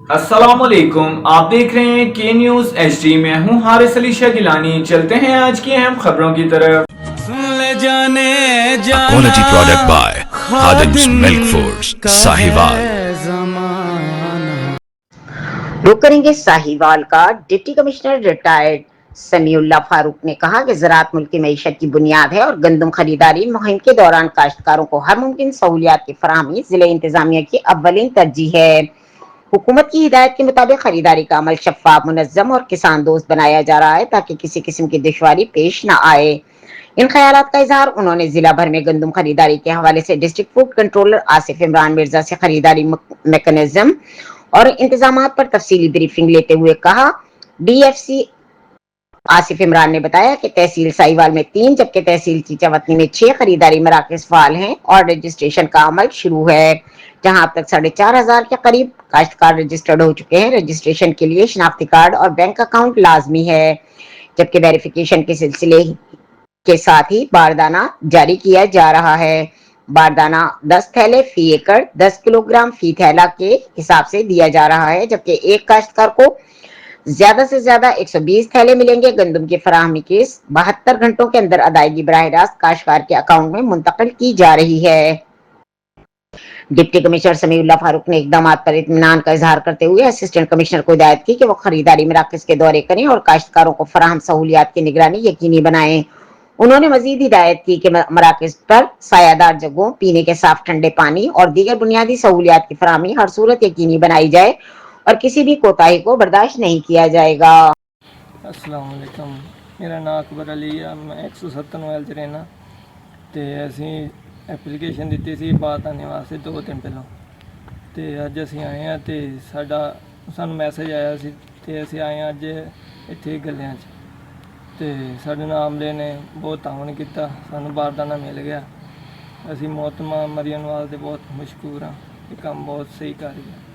अस्सलामुअलैकुम, आप देख रहे हैं के न्यूज़ HD। मैं हूं हारिस अली शाह गिलानी। चलते हैं आज की अहम खबरों की तरफ। A quality product by Khadim's Milk Foods, Sahiwal। रुक करेंगे साहिवाल का। Deputy commissioner retired Samiullah Farooq ने कहा कि ज़राअत मुल्क की मईशत की बुनियाद है और गंदम खरीदारी मुहिम के दौरान काश्तकारों को हर मुमकिन सहूलियात की फराहमी जिले इंतजामिया की अव्वलीन तरजीह है। हुकूमत की हिदायत के मुताबिक खरीदारी का अमल शफाफ, मुनज्जम और किसान दोस्त बनाया जा रहा है ताकि किसी किस्म की दुश्वारी पेश न आए। इन ख्यालात का इजहार उन्होंने जिला भर में गंदम खरीदारी के हवाले से district food controller Asif Imran Mirza से खरीदारी मैकेनिज्म और इंतजामात पर तफसीली ब्रीफिंग लेते हुए कहा। DFC आसिफ इमरान ने बताया कि तहसील साहिवाल में 3 जबकि तहसील चीचावतनी में 6 खरीदारी मराकज फाल हैं और रजिस्ट्रेशन का अमल शुरू है, जहां अब तक 4,500 के करीब काश्तकार रजिस्टर्ड हो चुके हैं। रजिस्ट्रेशन के लिए शनाख्ती कार्ड और बैंक अकाउंट लाजमी है, जबकि वेरिफिकेशन के सिलसिले के साथ ही बारदाना जारी किया जा रहा है। बारदाना 10 थैले फी एकड़ 10 किलोग्राम फी थैला के हिसाब से दिया जा रहा है, जबकि एक काश्तकार को ज्यादा से ज्यादा 120 थैले मिलेंगे। गंदम की फराहमी के 72 घंटों के अंदर अदायगी बराह रास्त काश्तकार के अकाउंट में मुंतकिल की जा रही है। डिप्टी कमिश्नर समीउल्लाह फारूक ने इकदाम पर इत्मीनान का इजहार करते हुए असिस्टेंट कमिश्नर को हिदायत की कि वो खरीदारी मराकज के दौरे करें और काश्तकारों को फराहम सहूलियात की निगरानी यकीनी बनाएं। उन्होंने मजीद हिदायत की कि मराकज पर सायादार जगहों, पीने के साफ ठंडे पानी और दीगर बुनियादी सहूलियात की फराहमी हर सूरत यकीनी बनाई जाए और किसी भी कोताही को बर्दाश्त नहीं किया जाएगा। अस्सलाम वालेकुम, मेरा नाम अकबर अली है। मैं 170 मोबाइल च रहना तो असी एप्लीकेशन दी सी बात आने वास्ते 2 दिन पहलों तो अज असी आए हैं तो सानू मैसेज आया सी तो असी आए हैं अज इत्थे गलियां तो साडे नाल अमले ने बहुत तावन किया, सानू बारदाना मिल गया। असी मोहतरमा मरियम वाल दे बहुत मशहूर हाँ, ये काम बहुत सही कर रही है।